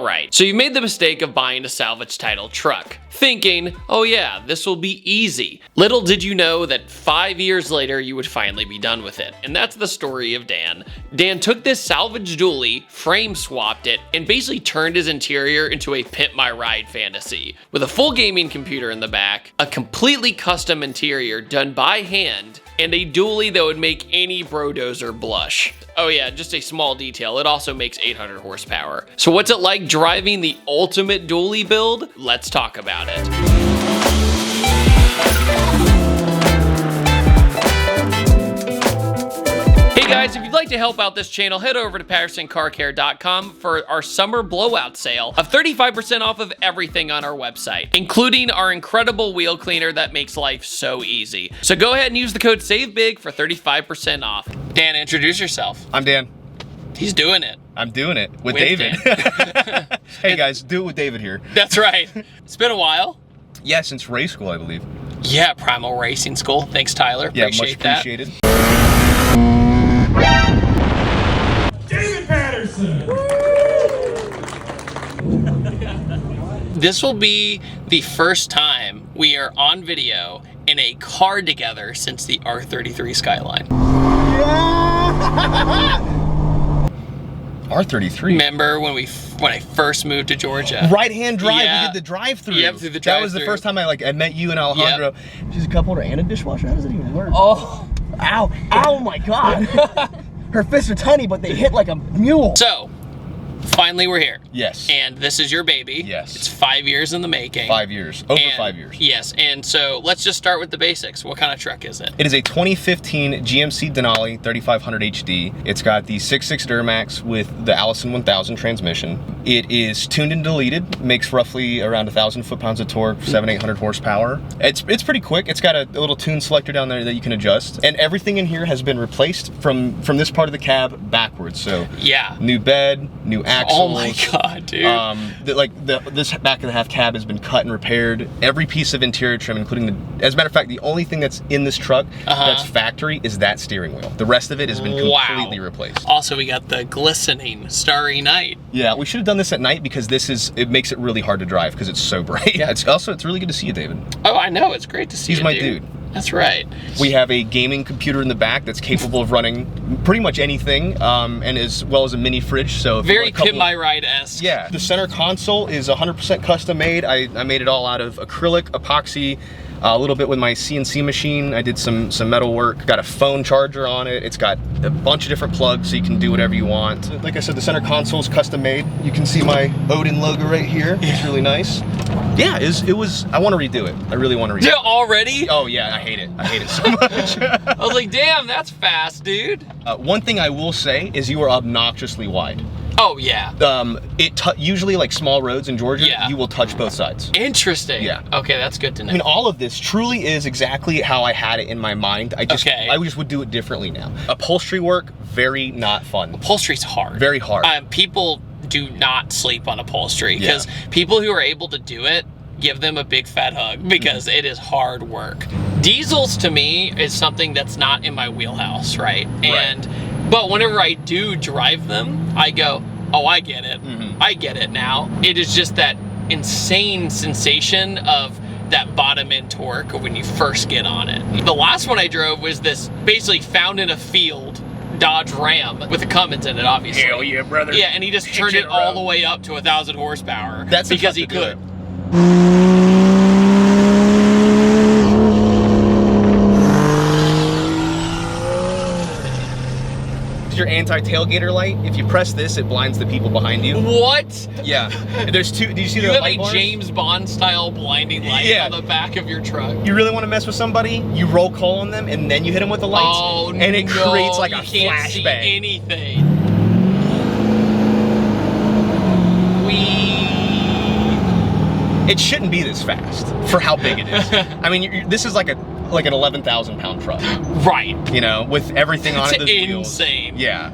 right. So you made the mistake of buying a salvage title truck, thinking, oh yeah, this will be easy. Little did you know that 5 years later you would finally be done with it. And that's the story of Dan. Dan took this salvage dually, frame swapped it, and basically turned his interior into a Pimp My Ride fantasy. With a full gaming computer in the back, a completely custom interior done by hand, and a dually that would make any brodozer blush. Oh yeah, just a small detail, it also makes 800 horsepower. So what's it like driving the ultimate dually build? Let's talk about it. Hey guys, if you'd like to help out this channel, head over to PattersonCarCare.com for our summer blowout sale of 35% off of everything on our website, including our incredible wheel cleaner that makes life so easy. So go ahead and use the code SAVEBIG for 35% off. Dan, introduce yourself. I'm Dan. He's doing it. I'm doing it with David. Hey guys, do it with David here. That's right. It's been a while. Yeah, since race school, I believe. Yeah, Primal Racing School. Thanks, Tyler. Yeah, Appreciate much appreciated. David Patterson! This will be the first time we are on video in a car together since the R33 Skyline. R33. Remember when I first moved to Georgia? Right-hand drive, Yeah. we did the drive-through. Yep, through the That was the drive-through. first time I met you and Alejandro. She's a cup holder and a dishwasher? How does it even work? Oh, ow, ow my God. Her fists are tiny, but they hit like a mule. So, finally we're here. Yes. And this is your baby. Yes. It's 5 years in the making. 5 years. Over And- 5 years. Yes, and so let's just start with the basics. What kind of truck is it? It is a 2015 GMC Denali 3500 HD. It's got the 6.6 Duramax with the Allison 1000 transmission. It is tuned and deleted, makes roughly around 1,000 foot-pounds of torque, 700-800 horsepower. It's pretty quick. It's got a little tune selector down there that you can adjust. And everything in here has been replaced from this part of the cab backwards. So Yeah. new bed, new axles. Oh my God, dude. This back of the half cab has been cut and repaired. Every piece of interior trim, including as a matter of fact, the only thing that's in this truck that's factory is that steering wheel. The rest of it has been completely replaced. Also, we got the glistening Starry Night. Yeah, we should have done this at night because it makes it really hard to drive because it's so bright. Yeah, it's really good to see you, David. Oh, I know. It's great to see you, He's my dude. That's right. We have a gaming computer in the back that's capable of running pretty much anything, and as well as a mini fridge. So if Very you want Pimp My Ride-esque. Yeah, the center console is 100% custom made. I made it all out of acrylic, epoxy, a little bit with my CNC machine. I did some metal work. Got a phone charger on it. It's got a bunch of different plugs so you can do whatever you want. Like I said, the center console is custom made. You can see my Odin logo right here. It's really nice. Yeah, it was, I want to redo it. I really want to redo Yeah, it. already? Oh yeah, I hate it. I hate it so much. I was like, damn, that's fast, dude. One thing I will say is you are obnoxiously wide. Oh, yeah. Usually like small roads in Georgia, Yeah. you will touch both sides. Interesting. Yeah. Okay, that's good to know. I mean, all of this truly is exactly how I had it in my mind. I just would do it differently now. Upholstery work, very not fun. Upholstery's hard. Very hard. People do not sleep on upholstery because people who are able to do it, give them a big fat hug because it is hard work. Diesels to me is something that's not in my wheelhouse, right? But whenever I do drive them, I go, oh, I get it. I get it now. It is just that insane sensation of that bottom end torque when you first get on it. The last one I drove was this basically found in a field Dodge Ram with a Cummins in it, obviously. Hell yeah, brother. Yeah, and he just turned it all the way up to 1,000 horsepower. That's because he could. Your anti-tailgater light, if you press this, it blinds the people behind you. What? Yeah. There's two, did you see You the have light a bars? James Bond style blinding light on the back of your truck. You really want to mess with somebody, you roll call on them, and then you hit them with the lights, and it creates like a you can't see flashbang. anything. It shouldn't be this fast for how big it is. I mean, this is like an 11,000 pound truck. Right. You know, with everything on it. It's insane. Yeah.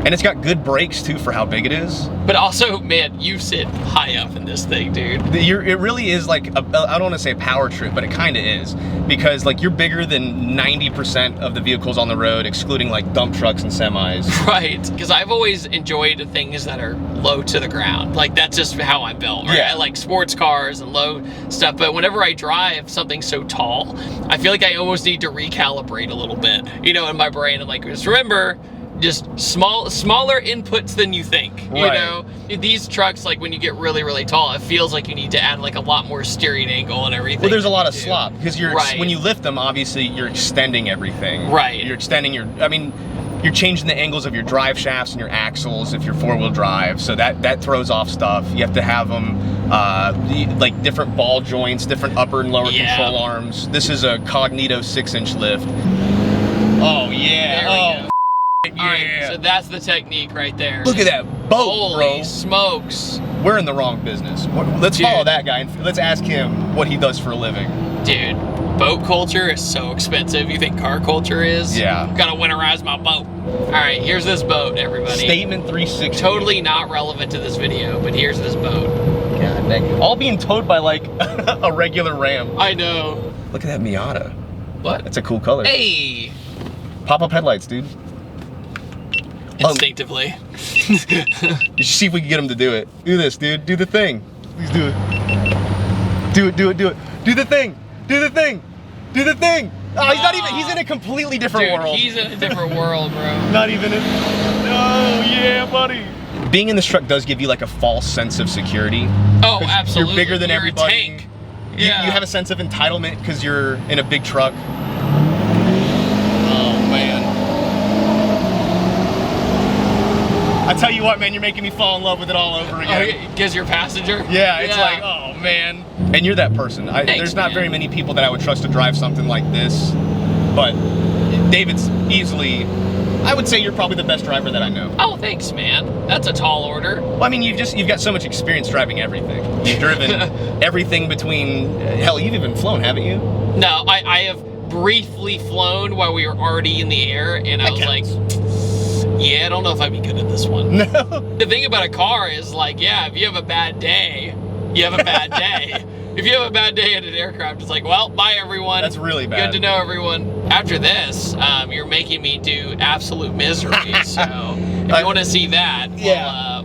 And it's got good brakes too for how big it is. But also, man, you sit high up in this thing, dude. It really is like, I don't want to say a power trip, but it kind of is. Because like you're bigger than 90% of the vehicles on the road, excluding like dump trucks and semis. Right, because I've always enjoyed things that are low to the ground. Like that's just how I'm built, right? Yeah. I like sports cars and low stuff, but whenever I drive something so tall, I feel like I almost need to recalibrate a little bit, you know, in my brain. I'm like, just remember, just smaller inputs than you think, you Right. know? These trucks, like when you get really, really tall, it feels like you need to add like a lot more steering angle and everything. Well, there's a lot of too. slop because Right. when you lift them, obviously you're extending everything. Right. You're extending you're changing the angles of your drive shafts and your axles if you're 4-wheel drive, so that throws off stuff. You have to have them like different ball joints, different upper and lower control arms. This is a Cognito 6-inch lift. Oh yeah. There we go. Yeah. All right, so that's the technique right there. Look at that boat, Holy bro. smokes. We're in the wrong business. Let's Dude. follow that guy and let's ask him what he does for a living. Dude, boat culture is so expensive. You think car culture is? Yeah. Gotta winterize my boat. All right, here's this boat, everybody. Statement 360. Totally not relevant to this video, but here's this boat. God dang. All being towed by like a regular Ram. I know. Look at that Miata. What? That's a cool color. Hey! Pop-up headlights, dude. Instinctively. You should see if we can get him to do it. Do this, dude. Do the thing. Please do it. Do it, do it, do it. Do the thing. Do the thing. Do the thing. Oh, he's not even, he's in a completely different Dude, world. he's in a different world, bro. Not even in, oh yeah, buddy. Being in this truck does give you like a false sense of security. Oh, 'Cause absolutely. You're bigger than You're everybody. a tank. You Yeah. have a sense of entitlement because you're in a big truck. Oh man. I tell you what, man, you're making me fall in love with it all over again. Because you're a passenger? Yeah, it's like, oh man. And you're that person. Thanks, there's not man. very many people that I would trust to drive something like this, but David's easily, I would say you're probably the best driver that I know. Oh, thanks, man. That's a tall order. Well, I mean, you've got so much experience driving everything. You've driven everything between, hell, you've even flown, haven't you? No, I have briefly flown while we were already in the air, and I was like, yeah, I don't know if I'd be good at this one. No. The thing about a car is like, yeah, if you have a bad day, you have a bad day. If you have a bad day at an aircraft, it's like, well, bye everyone. That's really bad. Good to know, everyone. After this, you're making me do absolute misery. So if you want to see that,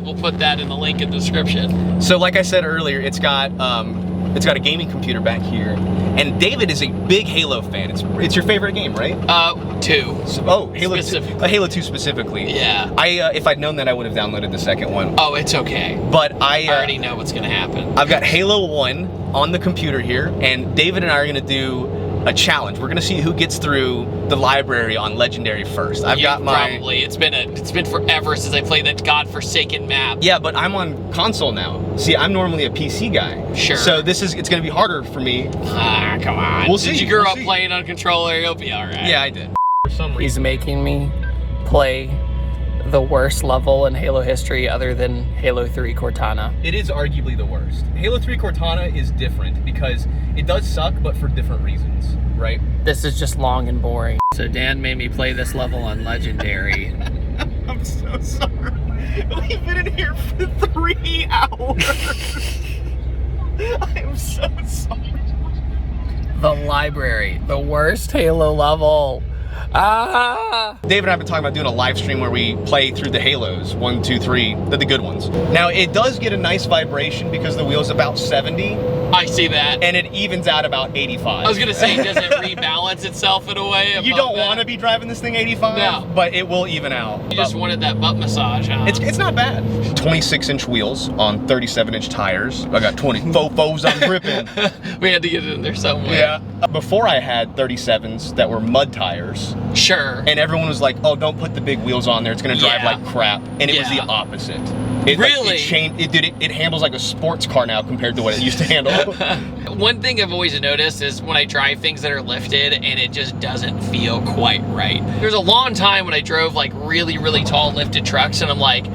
we'll put that in the link in the description. So like I said earlier, it's got a gaming computer back here, and David is a big Halo fan. It's your favorite game, right? 2. So, Halo 2, Specifically. Halo 2 specifically. Yeah. If I'd known that, I would have downloaded the second one. Oh, it's okay. But I already know what's gonna happen. I've got Halo 1 on the computer here, and David and I are gonna do a challenge. We're gonna see who gets through the library on Legendary first. I've got my probably. It's been forever since I played that godforsaken map. Yeah, but I'm on console now. See, I'm normally a PC guy. Sure. So it's gonna be harder for me. Ah, come on. We'll Did see, you grow we'll up see. playing on controller? You'll be all right. Yeah, I did. For some reason. He's making me play the worst level in Halo history other than Halo 3 Cortana. It is arguably the worst. Halo 3 Cortana is different because it does suck, but for different reasons, right? This is just long and boring. So Dan made me play this level on Legendary. I'm so sorry. We've been in here for 3 hours. I am so sorry. The library, the worst Halo level. Ah! Dave and I have been talking about doing a live stream where we play through the Halos, 1, 2, 3, the good ones. Now, it does get a nice vibration because the wheel's about 70, I see that. and it evens out about 85. I was gonna say, does it rebalance itself in a way? You above don't that? want to be driving this thing 85, No. but it will even out. You just wanted that butt massage, huh? It's not bad. 26-inch wheels on 37-inch tires. I got 20 fofos I'm gripping. We had to get it in there somewhere. Yeah. Before I had 37s that were mud tires, Sure. and everyone was like, oh, don't put the big wheels on there. It's going to drive Yeah. like crap. And it was the Yeah. opposite. Really? It handles like a sports car now compared to what it used to handle. One thing I've always noticed is when I drive things that are lifted and it just doesn't feel quite right. There's a long time when I drove like really, really tall lifted trucks and I'm like,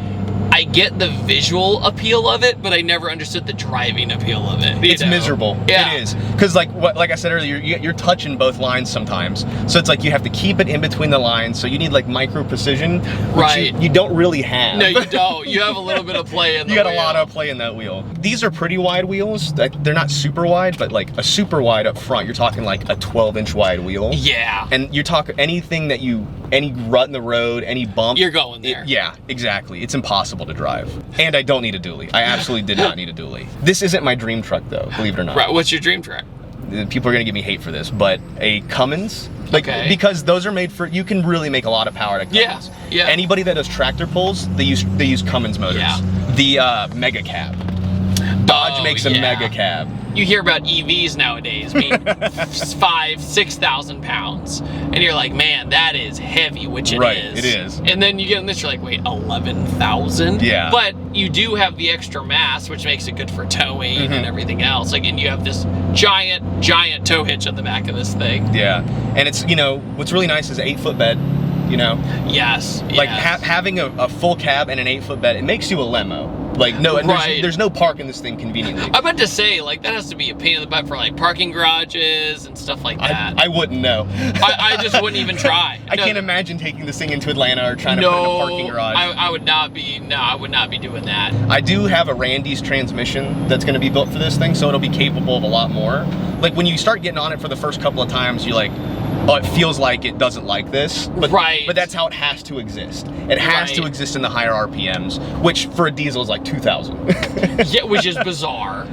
I get the visual appeal of it, but I never understood the driving appeal of it. It's miserable. Yeah. It is. Because like I said earlier, you're touching both lines sometimes. So it's like you have to keep it in between the lines. So you need like micro precision, which Right. you don't really have. No, you don't. You have a little bit of play in the You got wheel. a lot of play in that wheel. These are pretty wide wheels. They're not super wide, but like a super wide up front, you're talking like a 12-inch wide wheel. Yeah. And you're talking anything that any rut in the road, any bump. You're going there. Yeah, exactly. It's impossible to drive. And I don't need a dually. I absolutely did not need a dually. This isn't my dream truck though, believe it or not. Right. What's your dream truck? People are gonna give me hate for this, but a Cummins. Like, Okay. because those are made for, you can really make a lot of power to Cummins. Yeah. Anybody that does tractor pulls, they use Cummins motors. Yeah. The Mega Cab. Dodge makes a yeah. Mega Cab. You hear about EVs nowadays being 5,000-6,000 pounds, and you're like, man, that is heavy, which it is. Right, it is. And then you get in this, you're like, wait, 11,000? Yeah. But you do have the extra mass, which makes it good for towing Mm-hmm. and everything else. Like, and you have this giant tow hitch on the back of this thing. Yeah. And it's, what's really nice is 8-foot bed, Yes. Like yes. having a full cab and an 8-foot bed, it makes you a lemo. Like, no, and Right. there's no park in this thing conveniently. I'm about to say, like, that has to be a pain in the butt for, like, parking garages and stuff like that. I wouldn't know. I just wouldn't even try. I can't imagine taking this thing into Atlanta or trying to put it in a parking garage. I would not be doing that. I do have a Randy's transmission that's going to be built for this thing, so it'll be capable of a lot more. Like, when you start getting on it for the first couple of times, you're like, oh, it feels like it doesn't like this. But, Right. But that's how it has to exist. It has to Right. exist in the higher RPMs, which for a diesel is like 2,000. Yeah, which is bizarre.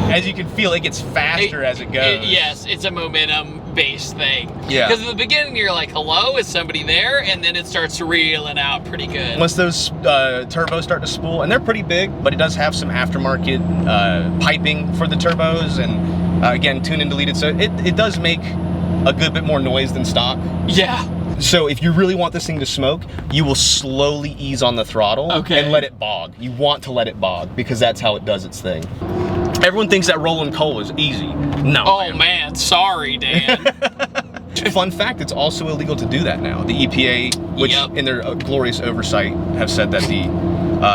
As you can feel, it gets faster as it goes. Yes, it's a momentum-based thing. Yeah. Because at the beginning, you're like, hello, is somebody there? And then it starts reeling out pretty good. Once those turbos start to spool, and they're pretty big, but it does have some aftermarket piping for the turbos, and again, tuned and deleted, so it does make a good bit more noise than stock. Yeah. So if you really want this thing to smoke, you will slowly ease on the throttle and let it bog. You want to let it bog because that's how it does its thing. Everyone thinks that rolling coal is easy. No. Oh, man, sorry, Dan. Fun fact, it's also illegal to do that now. The EPA, which Yep. in their glorious oversight have said that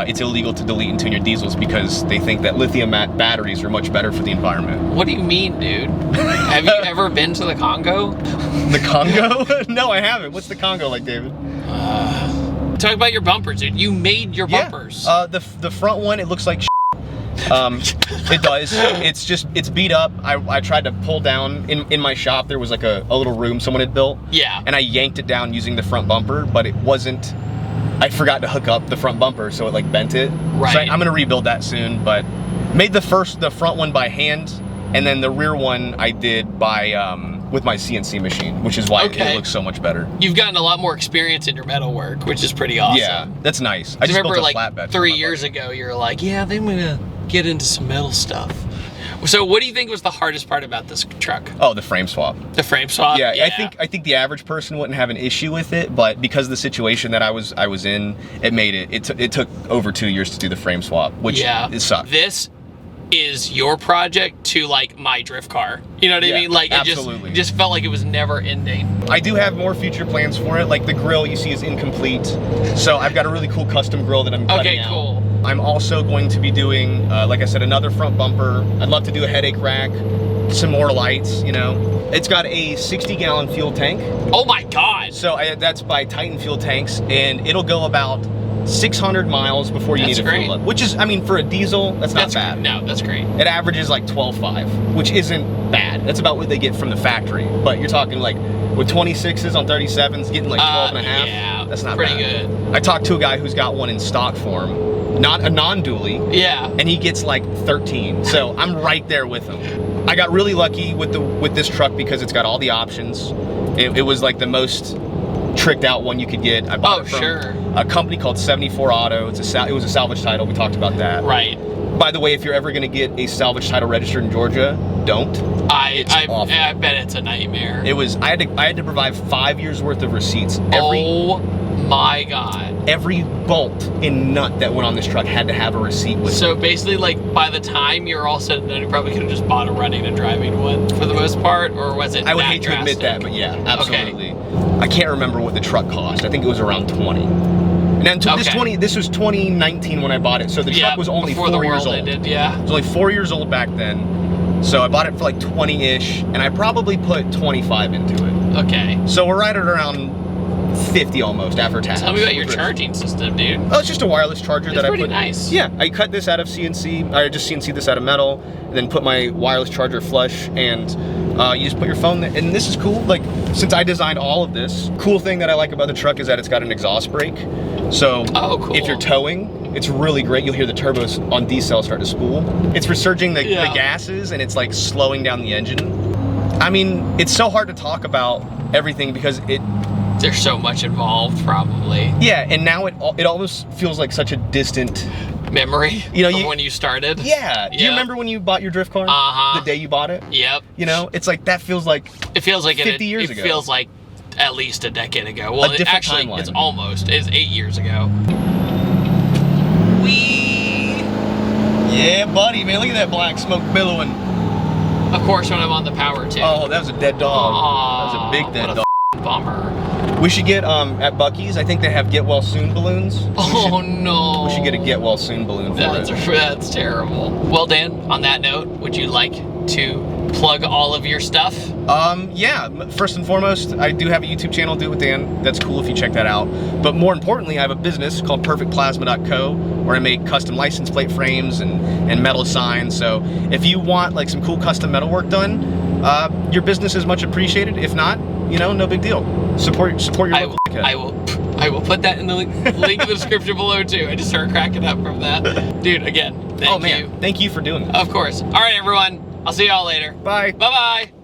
it's illegal to delete and tune your diesels because they think that lithium batteries are much better for the environment. What do you mean, dude? Have you ever been to the Congo? The Congo? No, I haven't. What's the Congo like, David? Talk about your bumpers, dude. You made your bumpers. The front one, it looks like it does. It's beat up. I tried to pull down in my shop. There was like a little room someone had built. Yeah. And I yanked it down using the front bumper, but it wasn't. I forgot to hook up the front bumper, so it like bent it. Right. So I'm gonna rebuild that soon. But made the front one by hand, and then the rear one I did by with my CNC machine, which is why it looks so much better. You've gotten a lot more experience in your metalwork, which is pretty awesome. Yeah, that's nice. I I just remember built a like flatbed. 3 years ago, you were like, yeah, then we're gonna get into some metal stuff. So what do you think was the hardest part about this truck? Oh, the frame swap. The frame swap? Yeah, I think the average person wouldn't have an issue with it, but because of the situation that I was in, it made it took over 2 years to do the frame swap, which it sucked. This is your project to like my drift car. You know what I mean? Like absolutely. it just felt like it was never ending. I do have more future plans for it. Like the grill you see is incomplete, so I've got a really cool custom grill that I'm cutting out. Cool. I'm also going to be doing, like I said, another front bumper. I'd love to do a headache rack, some more lights. It's got a 60-gallon fuel tank. Oh my God! So that's by Titan Fuel Tanks, and it'll go about 600 miles before you need a fuel up. Which is, I mean, for a diesel, that's not bad. No, that's great. It averages like 12.5, which isn't bad. That's about what they get from the factory. But you're talking like with 26s on 37s, getting like 12 and a half. Yeah, that's not pretty bad. good. I talked to a guy who's got one in stock form, not a non-dually. Yeah. And he gets like 13. So I'm right there with him. I got really lucky with this truck because it's got all the options. It was like the most tricked out one you could get. I bought it from a company called 74 Auto. It was a salvage title. We talked about that. Right. By the way, if you're ever going to get a salvage title registered in Georgia, don't. I bet it's a nightmare. It was. I had to provide 5 years worth of receipts. Oh my God. Every bolt and nut that went on this truck had to have a receipt with it. So basically, like, by the time you're all said and done, you probably could have just bought a running and driving one for the most part, or was it I would hate to admit that, but yeah, absolutely. I can't remember what the truck cost. I think it was around 20. And then this was 2019 when I bought it, so the truck was only 4 years old. Ended, yeah. It was only 4 years old back then. So I bought it for like 20-ish, and I probably put 25 into it. Okay. So we're right at around 50 almost after tax. Tell me about your charging system, dude. Oh, it's just a wireless charger that I put. Pretty nice. Yeah, I cut this out of CNC. I just CNC'd this out of metal, and then put my wireless charger flush, and you just put your phone there. And this is cool. Like, since I designed all of this, cool thing that I like about the truck is that it's got an exhaust brake. So cool. If you're towing, it's really great. You'll hear the turbos on decel start to spool. It's resurging the gases, and it's like slowing down the engine. I mean, it's so hard to talk about everything because there's so much involved, probably. Yeah, and now it almost feels like such a distant memory. You know, from when you started. Yeah. Do you remember when you bought your drift car? The day you bought it. Yep. You know, it's like that feels like. It feels like 50 years ago. It feels like at least a decade ago. Well, actually, timeline. It's 8 years ago. Yeah, buddy, man, look at that black smoke billowing. Of course, when I'm on the power too. Oh, that was a dead dog. That was a big dead dog. Bummer. We should get at Buc-ee's. I think they have get well soon balloons. No. We should get a get well soon balloon for it. That's terrible. Well, Dan, on that note, would you like to plug all of your stuff? Yeah. First and foremost, I do have a YouTube channel, Do It With Dan. That's cool if you check that out. But more importantly, I have a business called PerfectPlasma.co where I make custom license plate frames and metal signs. So if you want like some cool custom metal work done, your business is much appreciated. If not, you know, no big deal. Support your local dickhead. I will put that in the link in the description below too. I just started cracking up from that. Dude, again, thank you. Thank you for doing this. Of course. All right, everyone. I'll see y'all later. Bye. Bye-bye.